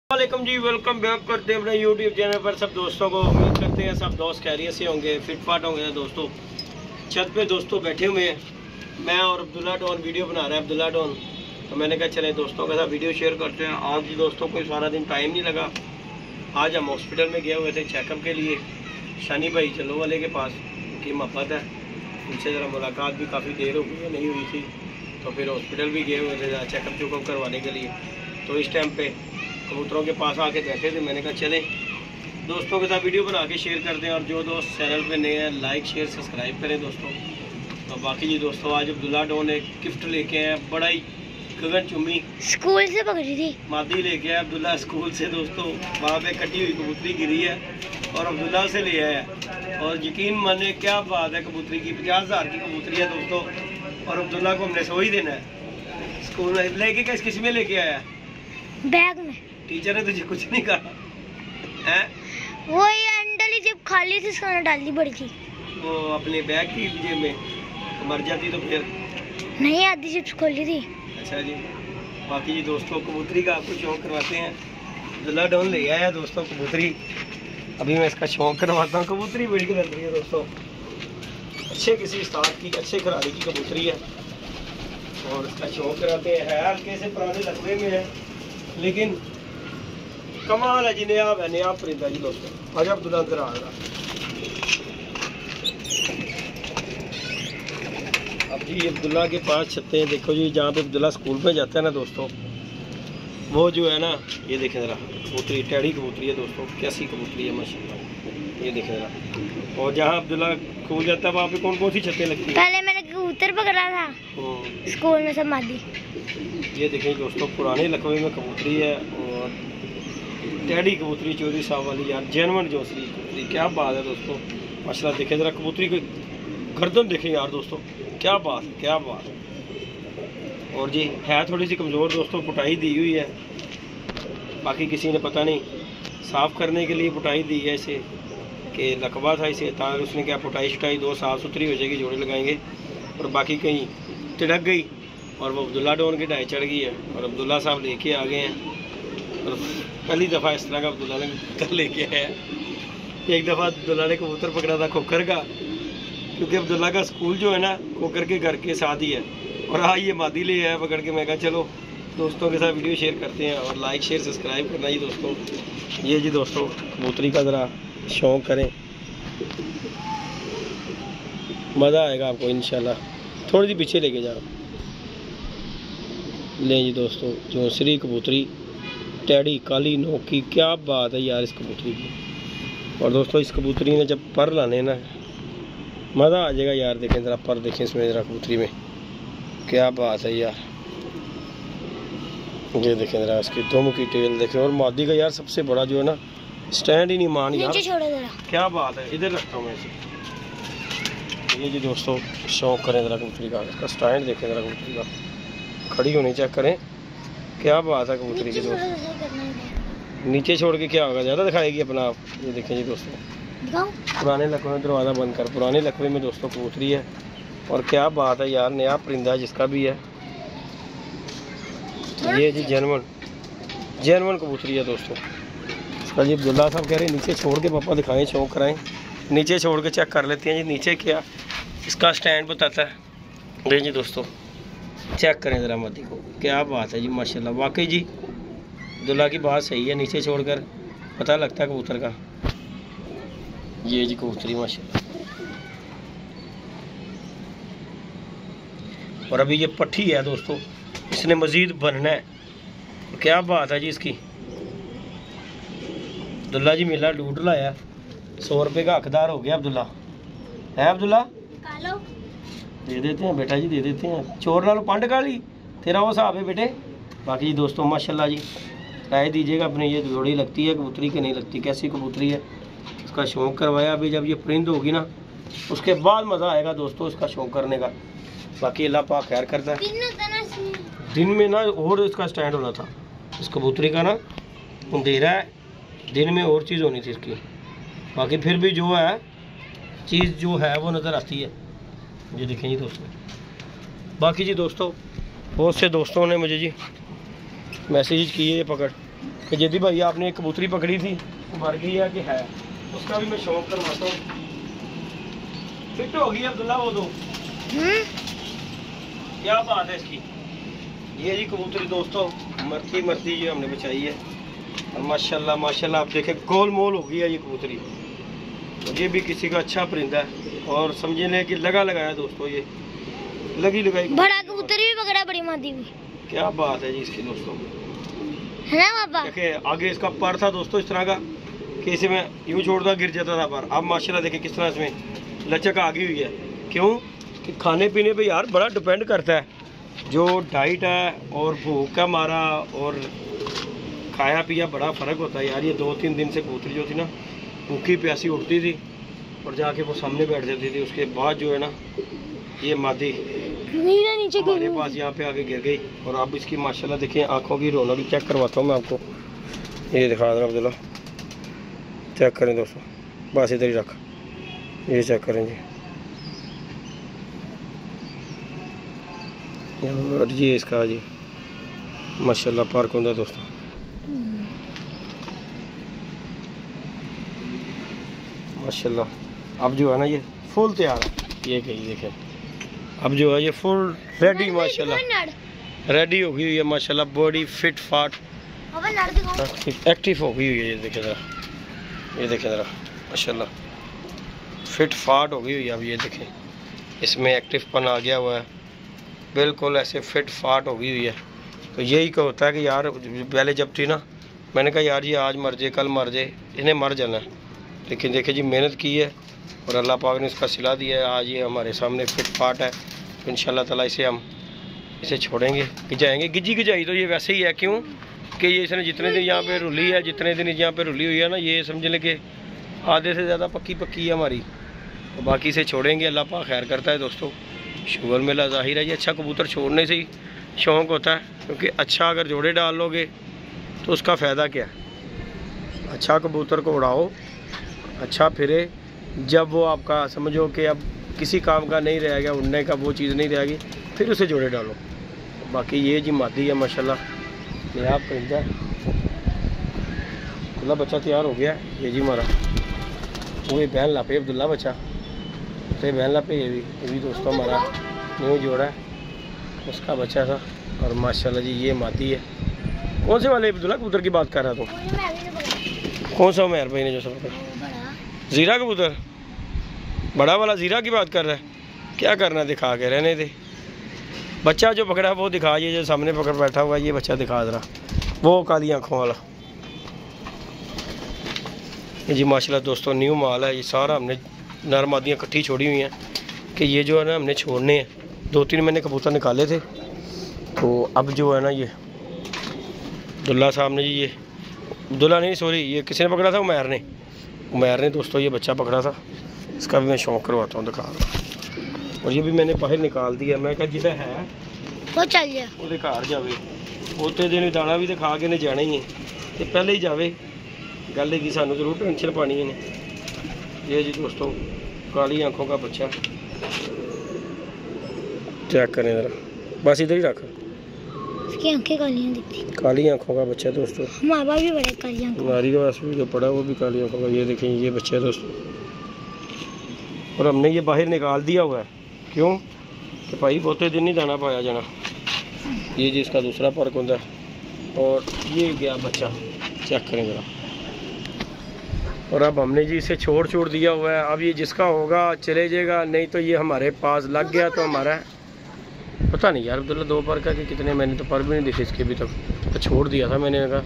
वालेकुम जी, welcome back करते हैं अपने यूट्यूब चैनल पर सब दोस्तों को। उम्मीद करते हैं सब दोस्त खैरियत से होंगे, फिट फाट होंगे। दोस्तों छत पे दोस्तों बैठे हुए हैं, मैं और अब्दुल्ला डॉन वीडियो बना रहे हैं। अब्दुल्ला डॉन तो मैंने कहा चले दोस्तों के साथ वीडियो शेयर करते हैं। आज जी दोस्तों को सारा दिन टाइम नहीं लगा। आज हम हॉस्पिटल में गए हुए थे चेकअप के लिए, शनि भाई चलो वाले के पास, उनकी मोहब्बत है, उनसे ज़रा मुलाकात भी काफ़ी देर हो गई नहीं हुई थी, तो फिर हॉस्पिटल भी गए हुए थे चेकअप चुकअप करवाने के लिए। तो इस टाइम पे कबूतरों के पास आके बैठे थे, मैंने कहा चले दोस्तों के साथ वीडियो बना के शेयर कर दें। और जो दोस्त चैनल पे नए हैं लाइक शेयर सब्सक्राइब करें दोस्तों। तो बाकी जी दोस्तों आज अब्दुल्ला डॉन एक गिफ्ट लेके आए, बड़ा ही गगन चुम्मी स्कूल से पकड़ी थी, मादी लेके आया अब्दुल्ला स्कूल से दोस्तों। वहाँ पे कटी हुई कबूतरी गिरी है और अब्दुल्ला से ले आया है। और यकीन माने क्या बात है, कबूतरी की 50,000 की कबूतरी है दोस्तों, और अब्दुल्ला को हमने सो ही देना है। स्कूल में लेके किस में लेके आया? बैग में। टीचर ने तुझे कुछ नहीं कहा है? वो ये अंडली जब खाली थी उसका डालनी पड़ी थी, वो अपने बैग की जेब में मर जाती तो फिर नहीं, आधी चिप्स खोली थी। अच्छा जी, बाकी जी दोस्तों कबूतरी का आपको शौक करवाते हैं। अब्दुल्ला डॉन ले आया दोस्तों कबूतरी, अभी मैं इसका शौक करवाता हूँ। कबूतरी बड़ी लग रही है दोस्तों, अच्छे किसी उस्ताद की अच्छे खिलाड़ी की कबूतरी है और इसका शौक कराते हैं। है हल्के से पुराने लकवे में है लेकिन कमाल है जी, नयाब है, नयाब परिंदा जी दोस्तों। आज अब्दुल्ला अंदर आ रहा। अब जी अब्दुल्ला के पास छते हैं, देखो जी जहाँ पे अब्दुल्ला स्कूल में जाता है ना दोस्तों, वो जो है ना, ये देखें ज़रा कबूतरी, टेढ़ी कबूतरी है दोस्तों, कैसी कबूतरी है माशाल्लाह, ये देखें ज़रा। और जहाँ अब्दुल्ला स्कूल जाता है वहाँ पे कौन कौन सी छतें लगती हैं? पहले मैंने कबूतर पकड़ा था स्कूल में, सब मादी। ये देखें दोस्तों पुराने लकवे में कबूतरी है और टेढ़ी कबूतरी, चौधरी साहब वाली यार, जेनवन जोसरी कबूतरी, क्या बात है दोस्तों माशाल्लाह। देखें ज़रा कबूतरी की गर्दन देखें यार दोस्तों, क्या बात है, क्या बात है। और जी है थोड़ी सी कमज़ोर दोस्तों, पुटाई दी हुई है, बाकी किसी ने पता नहीं साफ़ करने के लिए पुटाई दी है इसे, कि लकवा था इसे, ताकि उसने क्या पुटाई शुटाई दो साफ़ सुथरी हो जाएगी, जोड़े लगाएंगे। और बाकी कहीं तिड़क गई और वो अब्दुल्ला डॉन की ढाई चढ़ गई है और अब्दुल्ला साहब लेके आ गए हैं। और पहली दफ़ा इस तरह का अब्दुल्ला ने कबूतर लेके आया। एक दफ़ा अब्दुल्ला ने कबूतर पकड़ा था खोकर का, क्योंकि अब्दुल्ला का स्कूल जो है ना खोकर के घर के साथ ही है, और हाँ ये मादी ले आया पकड़ के। मैं कहा चलो दोस्तों के साथ वीडियो शेयर करते हैं और लाइक शेयर सब्सक्राइब करना जी दोस्तों। ये जी दोस्तों कबूतरी का ज़रा शौक़ करें, मज़ा आएगा आपको इंशाल्लाह। थोड़ी सी पीछे लेके जाओ। ले जी दोस्तों जोसरी कबूतरी, टेढ़ी काली नोक की, क्या बात है यार इस कबूतरी की। और दोस्तों इस कबूतरी ने जब पर लाने ना मज़ा आ जाएगा यार। देखें ज़रा पर, देखें इसमें ज़रा कबूतरी में, क्या बात है यार। ये देखें ज़रा इसकी दुम की टेल देखें, और मादी का यार सबसे बड़ा जो है ना स्टैंड ही नहीं मान यार, क्या बात है। इधर रखता हूँ मैं इसे। ये जी दोस्तों शौक करें ज़रा कबूतरी का, इसका स्टैंड देखें ज़रा कबूतरी का, खड़ी होनी चेक करें, क्या बात है कबूतरी की दोस्तों। नीचे छोड़ के क्या होगा, ज़्यादा दिखाएगी अपना आप। ये देखें जी दोस्तों पुराने लकवे में, दरवाज़ा बंद कर, पुराने लकवे में दोस्तों कबूतरी है और क्या बात है यार, नया परिंदा जिसका भी है। ये जी जेनवन कबूतरी है दोस्तों। इसका जी अब्दुल्ला साहब कह रहे हैं नीचे छोड़ के पापा दिखाएं, शौक कराएं। नीचे छोड़ के चेक कर लेते हैं जी नीचे क्या इसका स्टैंड बताता है। जी दोस्तों चेक करें ज़रा मादी को, क्या बात है जी माशाल्लाह। वाकई जी अब्दुल्ला की बात सही है, नीचे छोड़कर पता लगता है कबूतर का। ये जी कबूतरी माशाल्लाह। और अभी ये पट्टी है दोस्तों, इसने मज़ीद बनना है, क्या बात है जी इसकी। अब्दुल्ला जी मेला लूट लाया, 100 रुपये का हकदार हो गया अब्दुल्ला। है अब्दुल्ला? दे देते हैं बेटा जी, दे देते हैं। चोर नालों पंड काली, तेरा वो हिसाब है बेटे। बाकी जी दोस्तों माशाल्लाह जी राय दीजिएगा अपने, ये जोड़ी लगती है कबूतरी की नहीं लगती, कैसी कबूतरी है। इसका शौक़ करवाया, अभी जब ये परिंद होगी ना उसके बाद मज़ा आएगा दोस्तों इसका शौक़ करने का। बाकी अल्लाह पाक खैर करता है। दिन में ना और इसका स्टैंड होना था इस कबूतरी का ना, अंधेरा है, दिन में और चीज़ होनी थी इसकी। बाकी फिर भी जो है चीज़ जो है वो नज़र आती है। ये देखें जी दोस्तों। बाकी जी दोस्तों बहुत से दोस्तों ने मुझे जी मैसेज किए, पकड़ कि जदी भाई आपने एक कबूतरी पकड़ी थी, मर गई है कि है, उसका भी मैं शौक करवाता हूँ। फिट हो गई अब्दुल्ला वो दो, क्या बात है इसकी। ये जी कबूतरी दोस्तों मरती मरती जो हमने बचाई है, और माशाल्लाह माशाल्लाह आप देखें गोल मोल हो गई है ये कबूतरी। ये भी किसी का अच्छा परिंदा है, और समझ लें कि लगा लगाया दोस्तों, ये लगी लगाई बड़ा कबूतरी भी पकड़ा, बड़ी मादी भी। क्या बात है जी इसकी दोस्तों, है ना पापा? देखिए आगे इसका पर था दोस्तों इस तरह का कि इसे मैं यूं छोड़ता गिर जाता था पर, अब माशाल्लाह देखिए किस तरह इसमें लचक आ गई हुई है। क्यों कि खाने पीने पे यार बड़ा डिपेंड करता है, जो डाइट है और भूख का मारा और खाया पिया बड़ा फ़र्क होता है यार। ये 2-3 दिन से कबूतरी जो थी ना भूखी प्यासी उठती थी और जाके वो सामने बैठ जाती थी, उसके बाद जो है ना ये मादी नीचे हमारे पास यहाँ पे आके गिर गई। और अब इसकी माशाल्लाह देखिए आँखों की रौनक चेक करवाता हूँ मैं आपको, ये दिखा रहा अब्दुल्ला, चेक करें दोस्तों, बस इधर ही रख, ये चेक करें जी। और ये इसका जी माशाल्लाह पार्क होता है दोस्तों। माशाल्लाह अब जो है ना ये फुल तैयार है, ये कहीं देखें अब जो है ये फुल रेडी माशाल्लाह रेडी हो गई हुई है माशाल्लाह, बॉडी फिट फाट एक्टिव हो गई हुई है। ये देखें ज़रा, ये देखें ज़रा माशाल्लाह फिट फाट हो गई हुई है। अब ये देखें इसमें एक्टिव पन आ गया हुआ है, बिल्कुल ऐसे फिट फाट हो गई हुई है। तो यही का होता है कि यार पहले जब थी ना मैंने कहा यार ये आज मर जाए कल मर जाए, इन्हें मर जाना है, लेकिन देखिए जी मेहनत की है और अल्लाह पाक ने इसका सिला दिया है, आज ये हमारे सामने फिट फाट है। तो इंशाल्लाह ताला इसे छोड़ेंगे, गिजाएंगे। गिजाई तो ये वैसे ही है, क्यों कि ये इसने जितने दिन यहाँ पे रुली है, जितने दिन यहाँ पे रुली हुई है ना, ये समझ लें कि आधे से ज़्यादा पक्की है हमारी। तो बाकी से छोड़ेंगे, अल्लाह पाक खैर करता है दोस्तों, शुगर मेला ज़ाहिर है। ये अच्छा कबूतर छोड़ने से ही शौक़ होता है, क्योंकि अच्छा अगर जोड़े डाल लोगे तो उसका फ़ायदा क्या है। अच्छा कबूतर को उड़ाओ, अच्छा फिरे, जब वो आपका समझो कि अब किसी काम का नहीं रह गया, उड़ने का वो चीज़ नहीं रहेगी, फिर उसे जोड़े डालो। बाकी ये जी मादी है माशाल्लाह, ये आप परिंदा अब्दुल्ला बच्चा तैयार हो गया है। ये जी हमारा वो ये बहन लापे अब्दुल्ला बच्चा, तो बहन लापे ये भी दोस्तों हमारा न्यू जोड़ा है, उसका बच्चा था। और माशाल्लाह जी ये मादी है। कौन से वाले अब्दुल्ला कबूतर की बात कर रहा था? कौन सा मेहर भाई ने जो सब ज़ीरा कबूतर, बड़ा वाला ज़ीरा की बात कर रहा है? क्या करना, दिखा के रहने दे। बच्चा जो पकड़ा वो दिखा, ये जो सामने पकड़ बैठा हुआ ये बच्चा दिखा जरा, वो काली आँखों वाला। जी माशाल्लाह दोस्तों न्यू माल है, ये सारा हमने नर मादियाँ इकट्ठी छोड़ी हुई हैं कि ये जो है ना हमने छोड़ने हैं। 2-3 मैंने कबूतर निकाले थे, तो अब जो है ना ये अब्दुल्ला साहब ने जी, ये अब्दुल्ला नहीं सॉरी, ये किसी ने पकड़ा था? उमैर ने दोस्तों ये बच्चा पकड़ा था, इसका भी मैं शौक़ करवाता हूँ, दिखा रहा। और ये भी मैंने बाहर निकाल दिया, मैं कहा जिधर है वो चल जा, वो घर जावे, उत्ते दिन दाना भी दिखा के ने जाना ही है, तो पहले ही जावे, गल की सानू जरूर टेंशन पानी है। ये जी दोस्तों काली आंखों का बच्चा, चेक करें ज़रा, बस इधर ही रख, इसकी आंखें काली दिखती, काली आंखों का बच्चा दोस्तों। हमारा भी बड़े काली आंखें, हमारी के पास भी जो पड़ा वो भी काली आंखों का। ये देखें ये बच्चा दोस्तों, और हमने ये बाहर निकाल दिया हुआ है, क्यों कि भाई बहुते दिन नहीं दाना पाया जाना। ये जी इसका दूसरा पर्क होता है, और ये गया बच्चा, चेक करें ज़रा। और अब हमने जी इसे छोड़ दिया हुआ है, अब ये जिसका होगा चले जाएगा, नहीं तो ये हमारे पास लग गया तो हमारा पता नहीं यार अब्दुल्ला 2 पर का कि कितने, मैंने तो पर भी नहीं दिखे इसके अभी तक, तो छोड़ दिया था मैंने कहा।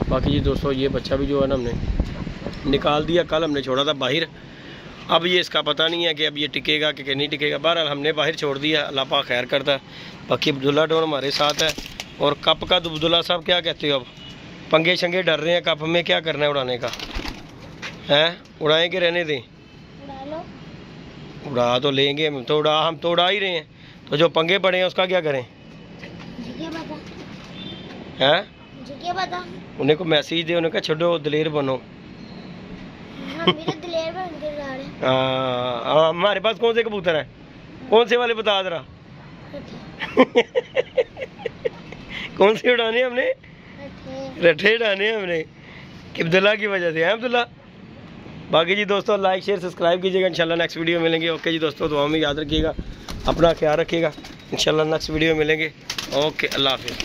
बाकी जी दोस्तों ये बच्चा भी जो है ना हमने निकाल दिया, कल हमने छोड़ा था बाहर। अब ये इसका पता नहीं है कि अब ये टिकेगा कि नहीं टिकेगा, बहरहाल हमने बाहर छोड़ दिया, अल्लाह पाक खैर करता है। बाकी अब्दुल्ला डॉन हमारे साथ है। और कप का अब्दुल्ला साहब क्या कहते हो? अब पंगे शंगे डर रहे हैं, कप में क्या करना है उड़ाने का है? उड़ाएं के रहने दें? उड़ा तो लेंगे हम तो, हम तो उड़ा ही रहे हैं, तो जो पंगे पड़े हैं उसका क्या करें? हैं क्या पता? उन्हें को मैसेज दे, उन्हें कहा छोड़ो दिलेर बनो। हाँ हमारे पास कौन से कबूतर हैं, कौन से वाले बता जरा कौन से उड़ाने हमने? हम्म। डाने हमने कि अब्दुल्ला की वजह से है अब्दुल्ला। बाकी जी दोस्तों लाइक शेयर सब्सक्राइब कीजिएगा, इंशाल्लाह नेक्स्ट वीडियो मिलेंगे। ओके जी दोस्तों, दुआ में याद रखिएगा, अपना ख्याल रखिएगा, इंशाल्लाह नेक्स्ट वीडियो मिलेंगे। ओके, अल्लाह हाफिज़।